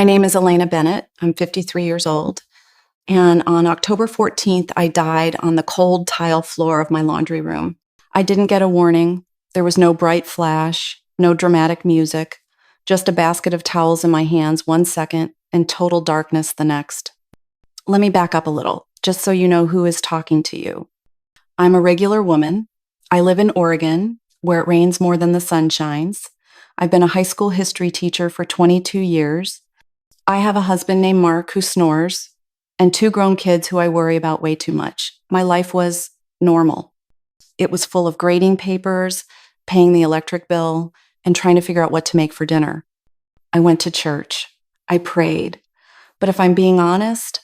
My name is Elena Bennett. I'm 53 years old. And on October 14th, I died on the cold tile floor of my laundry room. I didn't get a warning. There was no bright flash, no dramatic music, just a basket of towels in my hands 1 second and total darkness the next. Let me back up a little, just so you know who is talking to you. I'm a regular woman. I live in Oregon, where it rains more than the sun shines. I've been a high school history teacher for 22 years. I have a husband named Mark who snores, and 2 grown kids who I worry about way too much. My life was normal. It was full of grading papers, paying the electric bill, and trying to figure out what to make for dinner. I went to church. I prayed. But if I'm being honest,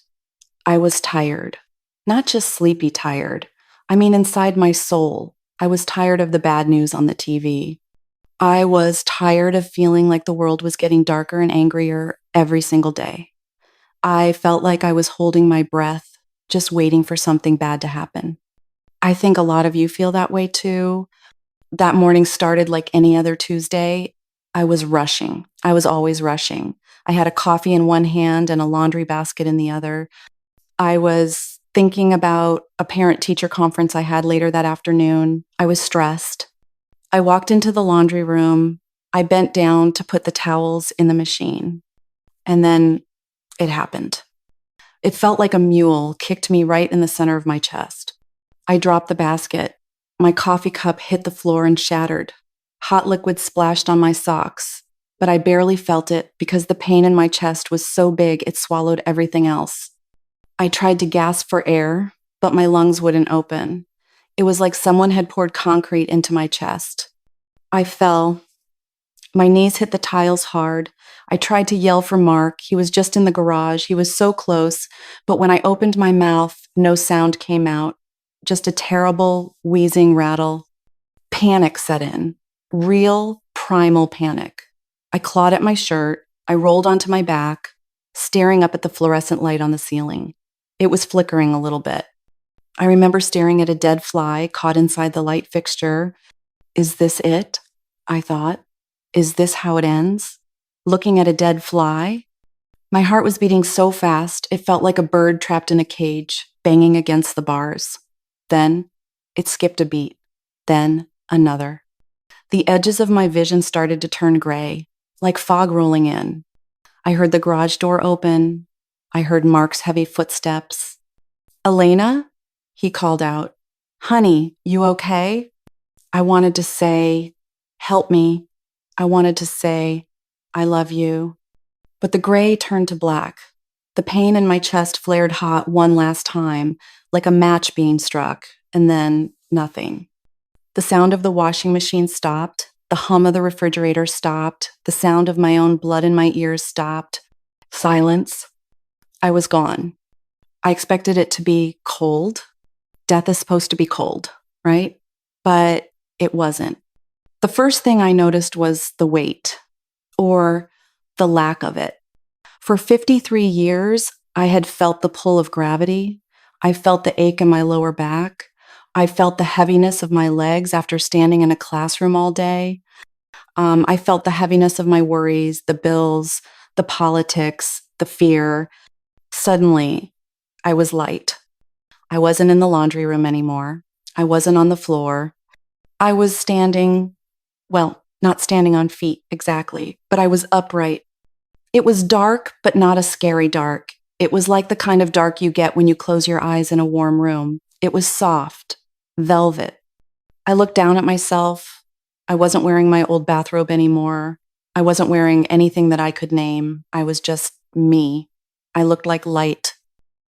I was tired. Not just sleepy tired. I mean, inside my soul, I was tired of the bad news on the TV. I was tired of feeling like the world was getting darker and angrier every single day. I felt like I was holding my breath, just waiting for something bad to happen. I think a lot of you feel that way too. That morning started like any other Tuesday. I was rushing. I was always rushing. I had a coffee in one hand and a laundry basket in the other. I was thinking about a parent-teacher conference I had later that afternoon. I was stressed. I walked into the laundry room. I bent down to put the towels in the machine. And then it happened. It felt like a mule kicked me right in the center of my chest. I dropped the basket. My coffee cup hit the floor and shattered. Hot liquid splashed on my socks, but I barely felt it because the pain in my chest was so big it swallowed everything else. I tried to gasp for air, but my lungs wouldn't open. It was like someone had poured concrete into my chest. I fell. My knees hit the tiles hard. I tried to yell for Mark. He was just in the garage. He was so close, but when I opened my mouth, no sound came out. Just a terrible, wheezing rattle. Panic set in. Real, primal panic. I clawed at my shirt. I rolled onto my back, staring up at the fluorescent light on the ceiling. It was flickering a little bit. I remember staring at a dead fly caught inside the light fixture. Is this it? I thought. Is this how it ends? Looking at a dead fly? My heart was beating so fast, it felt like a bird trapped in a cage, banging against the bars. Then, it skipped a beat. Then, another. The edges of my vision started to turn gray, like fog rolling in. I heard the garage door open. I heard Mark's heavy footsteps. "Elena?" He called out. "Honey, you okay?" I wanted to say, "Help me." I wanted to say, "I love you." But the gray turned to black. The pain in my chest flared hot one last time, like a match being struck, and then nothing. The sound of the washing machine stopped. The hum of the refrigerator stopped. The sound of my own blood in my ears stopped. Silence. I was gone. I expected it to be cold. Death is supposed to be cold, right? But it wasn't. The first thing I noticed was the weight, or the lack of it. For 53 years, I had felt the pull of gravity. I felt the ache in my lower back. I felt the heaviness of my legs after standing in a classroom all day. I felt the heaviness of my worries, the bills, the politics, the fear. Suddenly, I was light. I wasn't in the laundry room anymore. I wasn't on the floor. I was standing, well, not standing on feet exactly, but I was upright. It was dark, but not a scary dark. It was like the kind of dark you get when you close your eyes in a warm room. It was soft, velvet. I looked down at myself. I wasn't wearing my old bathrobe anymore. I wasn't wearing anything that I could name. I was just me. I looked like light.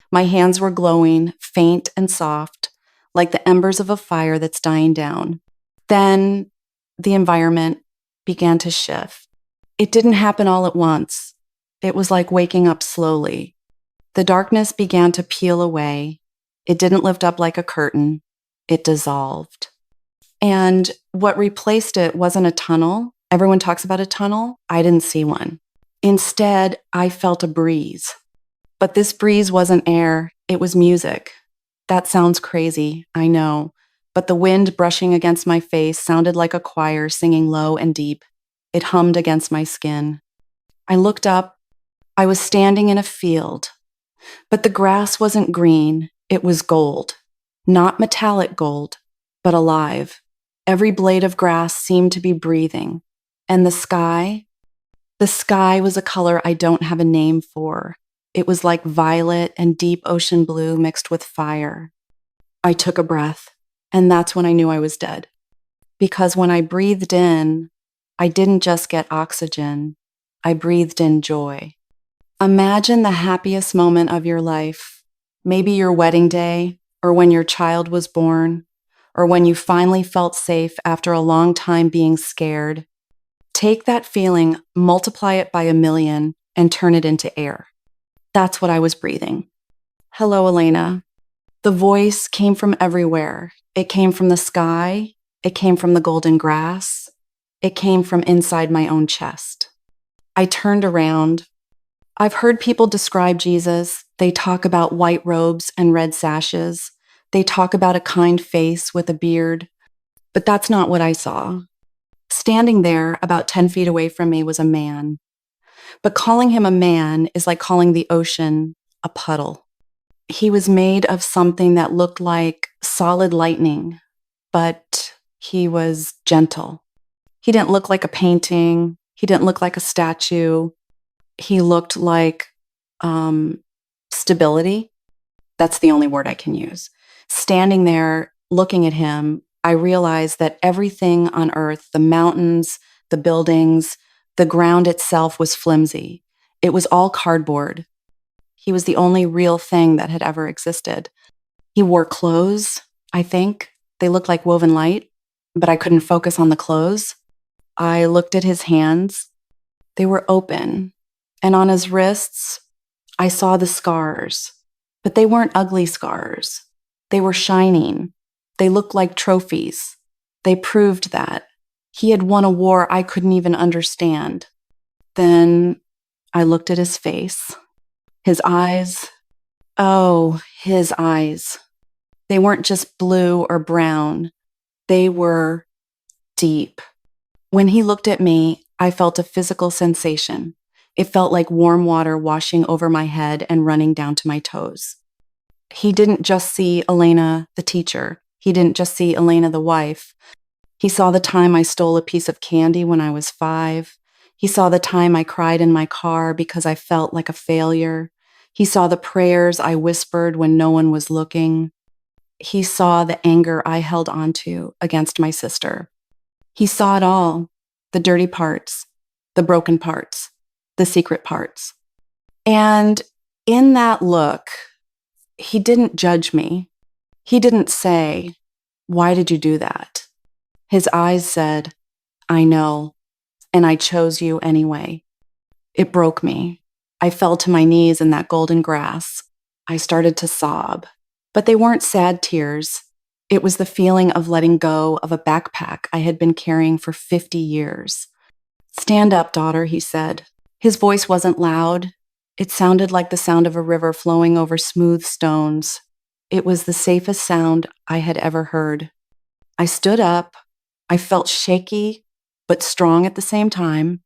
My hands were glowing, faint and soft, like the embers of a fire that's dying down. Then the environment began to shift. It didn't happen all at once. It was like waking up slowly. The darkness began to peel away. It didn't lift up like a curtain. It dissolved. And what replaced it wasn't a tunnel. Everyone talks about a tunnel. I didn't see one. Instead, I felt a breeze. But this breeze wasn't air. It was music. That sounds crazy, I know. But the wind brushing against my face sounded like a choir singing low and deep. It hummed against my skin. I looked up. I was standing in a field, but the grass wasn't green, it was gold. Not metallic gold, but alive. Every blade of grass seemed to be breathing. And the sky was a color I don't have a name for. It was like violet and deep ocean blue mixed with fire. I took a breath, and that's when I knew I was dead. Because when I breathed in, I didn't just get oxygen, I breathed in joy. Imagine the happiest moment of your life, maybe your wedding day, or when your child was born, or when you finally felt safe after a long time being scared. Take that feeling, multiply it by 1,000,000, and turn it into air. That's what I was breathing. Hello, Elena. The voice came from everywhere. It came from the sky. It came from the golden grass. It came from inside my own chest. I turned around. I've heard people describe Jesus. They talk about white robes and red sashes. They talk about a kind face with a beard. But that's not what I saw. Standing there, about 10 feet away from me, was a man. But calling him a man is like calling the ocean a puddle. He was made of something that looked like solid lightning, but he was gentle. He didn't look like a painting. He didn't look like a statue. He looked like stability. That's the only word I can use. Standing there, looking at him, I realized that everything on earth, the mountains, the buildings, the ground itself was flimsy. It was all cardboard. He was the only real thing that had ever existed. He wore clothes, I think. They looked like woven light, but I couldn't focus on the clothes. I looked at his hands. They were open. And on his wrists, I saw the scars. But they weren't ugly scars. They were shining. They looked like trophies. They proved that he had won a war I couldn't even understand. Then I looked at his face. His eyes. Oh, his eyes. They weren't just blue or brown. They were deep. When he looked at me, I felt a physical sensation. It felt like warm water washing over my head and running down to my toes. He didn't just see Elena, the teacher. He didn't just see Elena, the wife. He saw the time I stole a piece of candy when I was 5. He saw the time I cried in my car because I felt like a failure. He saw the prayers I whispered when no one was looking. He saw the anger I held onto against my sister. He saw it all, the dirty parts, the broken parts, the secret parts. And in that look, he didn't judge me. He didn't say, "Why did you do that?" His eyes said, "I know, and I chose you anyway." It broke me. I fell to my knees in that golden grass. I started to sob, but they weren't sad tears. It was the feeling of letting go of a backpack I had been carrying for 50 years. "Stand up, daughter," he said. His voice wasn't loud. It sounded like the sound of a river flowing over smooth stones. It was the safest sound I had ever heard. I stood up. I felt shaky, but strong at the same time.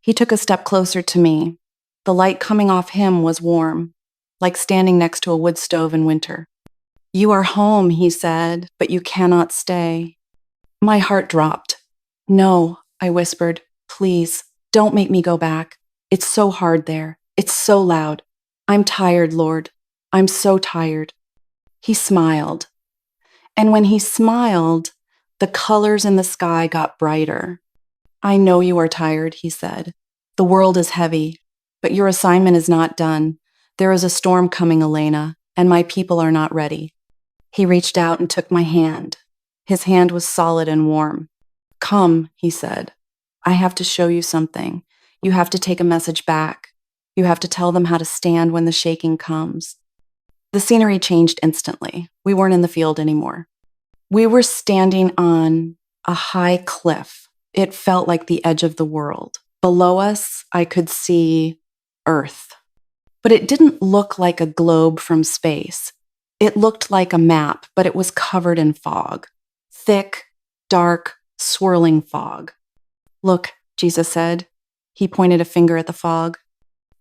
He took a step closer to me. The light coming off him was warm, like standing next to a wood stove in winter. "You are home," he said, "but you cannot stay." My heart dropped. "No," I whispered. "Please, don't make me go back. It's so hard there. It's so loud. I'm tired, Lord. I'm so tired." He smiled. And when he smiled, the colors in the sky got brighter. "I know you are tired," he said. "The world is heavy, but your assignment is not done. There is a storm coming, Elena, and my people are not ready." He reached out and took my hand. His hand was solid and warm. "Come," he said. "I have to show you something. You have to take a message back. You have to tell them how to stand when the shaking comes." The scenery changed instantly. We weren't in the field anymore. We were standing on a high cliff. It felt like the edge of the world. Below us, I could see Earth. But it didn't look like a globe from space. It looked like a map, but it was covered in fog. Thick, dark, swirling fog. "Look," Jesus said. He pointed a finger at the fog.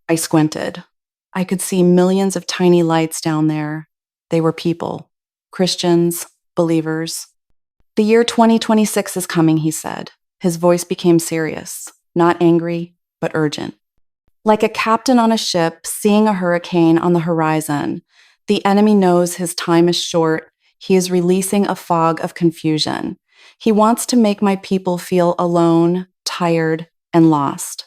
I squinted. I could see millions of tiny lights down there. They were people, Christians, believers. The year 2026 is coming, he said. His voice became serious, not angry, but urgent. Like a captain on a ship seeing a hurricane on the horizon, the enemy knows his time is short. He is releasing a fog of confusion. He wants to make my people feel alone, tired, and lost.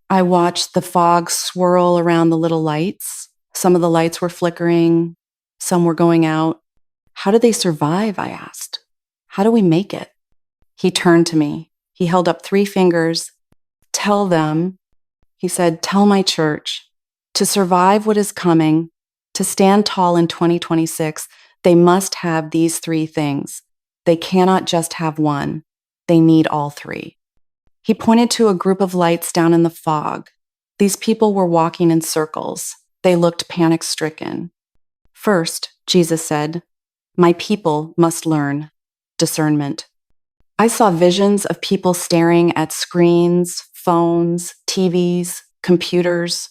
I watched the fog swirl around the little lights. Some of the lights were flickering, some were going out. How do they survive? I asked. How do we make it? He turned to me. He held up 3 fingers. Tell them, he said, tell my church, to survive what is coming, to stand tall in 2026, they must have these 3 things. They cannot just have one. They need all 3. He pointed to a group of lights down in the fog. These people were walking in circles. They looked panic-stricken. First, Jesus said, my people must learn discernment. I saw visions of people staring at screens, phones, TVs, computers.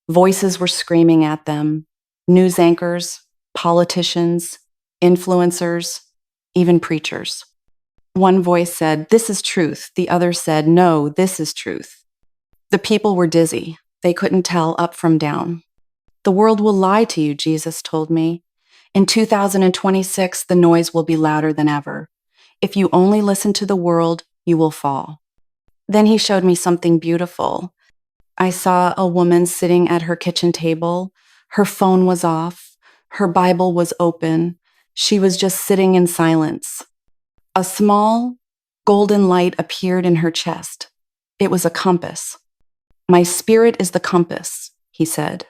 Voices were screaming at them. News anchors, politicians, influencers, even preachers. One voice said, this is truth. The other said, no, this is truth. The people were dizzy. They couldn't tell up from down. The world will lie to you, Jesus told me. In 2026, the noise will be louder than ever. If you only listen to the world, you will fall. Then he showed me something beautiful. I saw a woman sitting at her kitchen table. Her phone was off. Her Bible was open. She was just sitting in silence. A small, golden light appeared in her chest. It was a compass. My spirit is the compass, he said.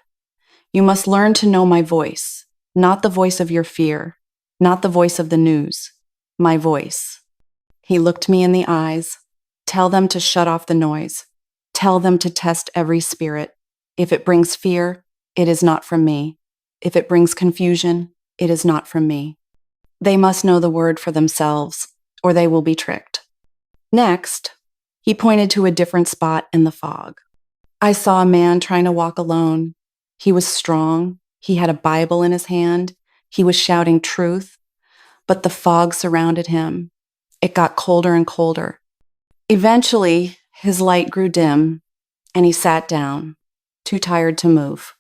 You must learn to know my voice, not the voice of your fear, not the voice of the news, my voice. He looked me in the eyes. Tell them to shut off the noise. Tell them to test every spirit. If it brings fear, it is not from me. If it brings confusion, it is not from me. They must know the word for themselves, or they will be tricked. Next, he pointed to a different spot in the fog. I saw a man trying to walk alone. He was strong. He had a Bible in his hand. He was shouting truth, but the fog surrounded him. It got colder and colder. Eventually, his light grew dim, and he sat down, too tired to move.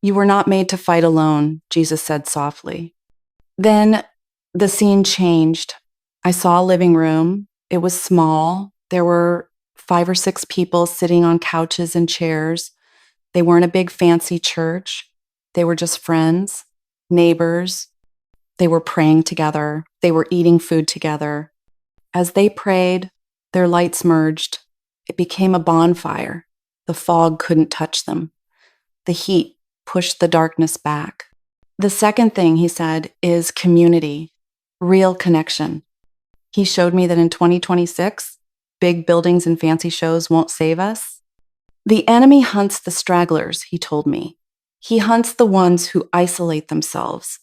You were not made to fight alone, Jesus said softly. Then the scene changed. I saw a living room. It was small. There were 5 or 6 people sitting on couches and chairs. They weren't a big fancy church. They were just friends, neighbors. They were praying together. They were eating food together. As they prayed, their lights merged. It became a bonfire. The fog couldn't touch them. The heat pushed the darkness back. The second thing, he said, is community, real connection. He showed me that in 2026, big buildings and fancy shows won't save us. The enemy hunts the stragglers, he told me. He hunts the ones who isolate themselves.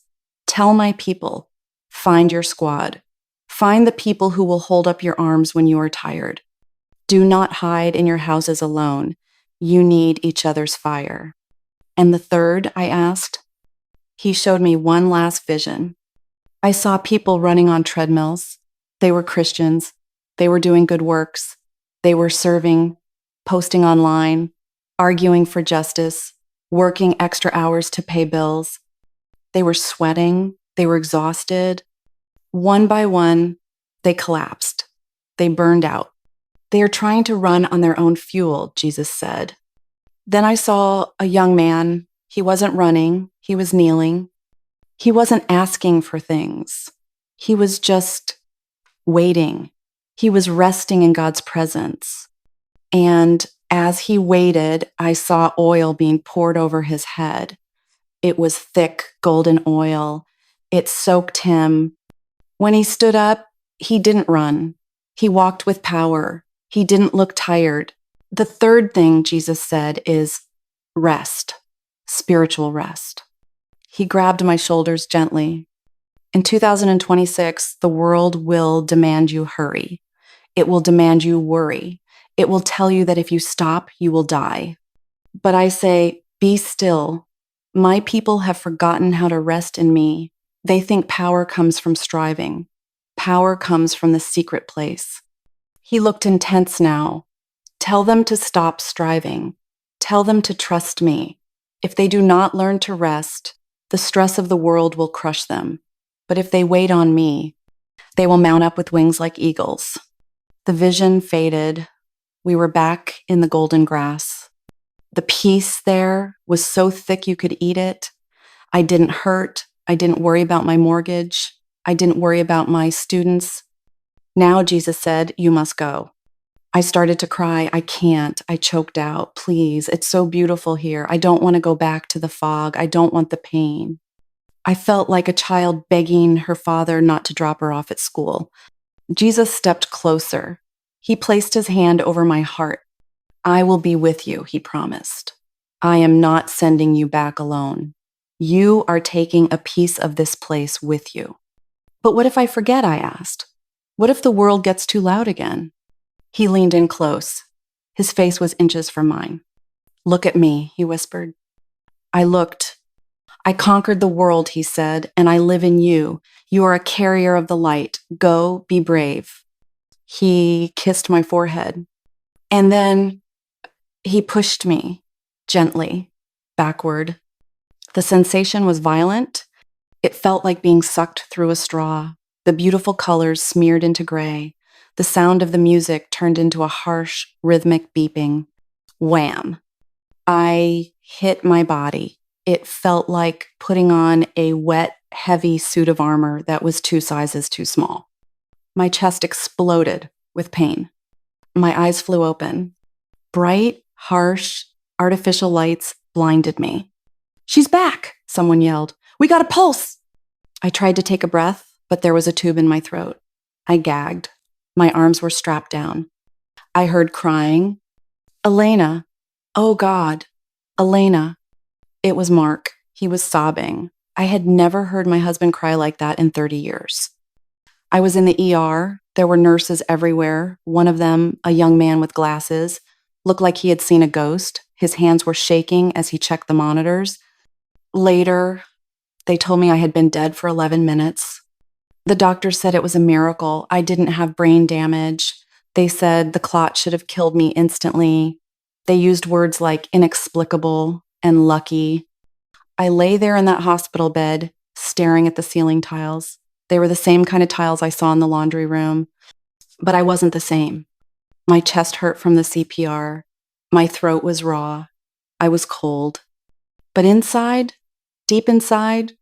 Tell my people, find your squad. Find the people who will hold up your arms when you are tired. Do not hide in your houses alone. You need each other's fire. And the third, I asked. He showed me one last vision. I saw people running on treadmills. They were Christians. They were doing good works. They were serving, posting online, arguing for justice, working extra hours to pay bills. They were sweating. They were exhausted. One by one, they collapsed. They burned out. They are trying to run on their own fuel, Jesus said. Then I saw a young man. He wasn't running. He was kneeling. He wasn't asking for things. He was just waiting. He was resting in God's presence. And as he waited, I saw oil being poured over his head. It was thick golden oil. It soaked him. When he stood up, he didn't run. He walked with power. He didn't look tired. The third thing Jesus said is rest, spiritual rest. He grabbed my shoulders gently. In 2026, the world will demand you hurry. It will demand you worry. It will tell you that if you stop, you will die. But I say, be still. My people have forgotten how to rest in me. They think power comes from striving. Power comes from the secret place. He looked intense now. Tell them to stop striving. Tell them to trust me. If they do not learn to rest, the stress of the world will crush them. But if they wait on me, they will mount up with wings like eagles. The vision faded. We were back in the golden grass. The peace there was so thick you could eat it. I didn't hurt. I didn't worry about my mortgage. I didn't worry about my students. Now Jesus said, you must go. I started to cry. I can't. I choked out. Please, it's so beautiful here. I don't want to go back to the fog. I don't want the pain. I felt like a child begging her father not to drop her off at school. Jesus stepped closer. He placed his hand over my heart. I will be with you, he promised. I am not sending you back alone. You are taking a piece of this place with you. But what if I forget, I asked. What if the world gets too loud again? He leaned in close. His face was inches from mine. Look at me, he whispered. I looked. I conquered the world, he said, and I live in you. You are a carrier of the light. Go, be brave. He kissed my forehead. And then he pushed me gently backward. The sensation was violent. It felt like being sucked through a straw. The beautiful colors smeared into gray. The sound of the music turned into a harsh, rhythmic beeping. Wham! I hit my body. It felt like putting on a wet, heavy suit of armor that was 2 sizes too small. My chest exploded with pain. My eyes flew open. Bright, harsh, artificial lights blinded me. She's back, someone yelled. We got a pulse! I tried to take a breath, but there was a tube in my throat. I gagged. My arms were strapped down. I heard crying. Elena. Oh God. Elena. It was Mark. He was sobbing. I had never heard my husband cry like that in 30 years. I was in the ER. There were nurses everywhere. One of them, a young man with glasses, looked like he had seen a ghost. His hands were shaking as he checked the monitors. Later, they told me I had been dead for 11 minutes. The doctor said it was a miracle. I didn't have brain damage. They said the clot should have killed me instantly. They used words like inexplicable and lucky. I lay there in that hospital bed, staring at the ceiling tiles. They were the same kind of tiles I saw in the laundry room, but I wasn't the same. My chest hurt from the CPR. My throat was raw. I was cold. But inside, deep inside,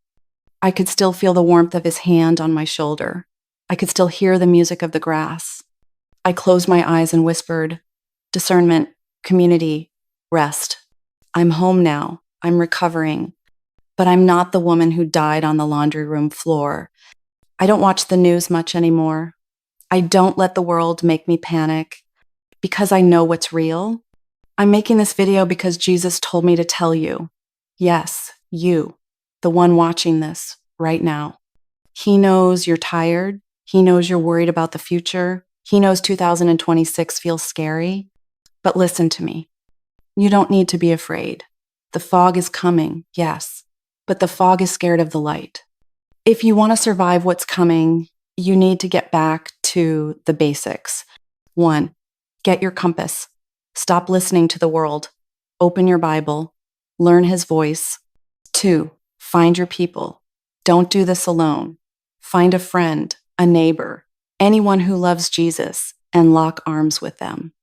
I could still feel the warmth of his hand on my shoulder. I could still hear the music of the grass. I closed my eyes and whispered, discernment, community, rest. I'm home now. I'm recovering. But I'm not the woman who died on the laundry room floor. I don't watch the news much anymore. I don't let the world make me panic because I know what's real. I'm making this video because Jesus told me to tell you. Yes, you, the one watching this right now. He knows you're tired. He knows you're worried about the future. He knows 2026 feels scary. But listen to me. You don't need to be afraid. The fog is coming, yes, but the fog is scared of the light. If you want to survive what's coming, you need to get back to the basics. 1, get your compass. Stop listening to the world. Open your Bible. Learn his voice. 2, find your people. Don't do this alone. Find a friend, a neighbor, anyone who loves Jesus, and lock arms with them.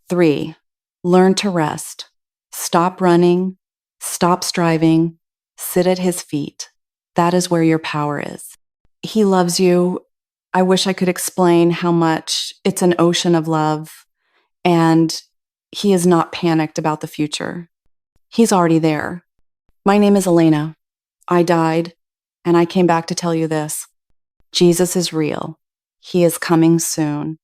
3, learn to rest. Stop running. Stop striving. Sit at his feet. That is where your power is. He loves you. I wish I could explain how much. It's an ocean of love, and he is not panicked about the future. He's already there. My name is Elena. I died, and I came back to tell you this. Jesus is real. He is coming soon.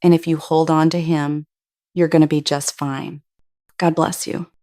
And if you hold on to him, you're going to be just fine. God bless you.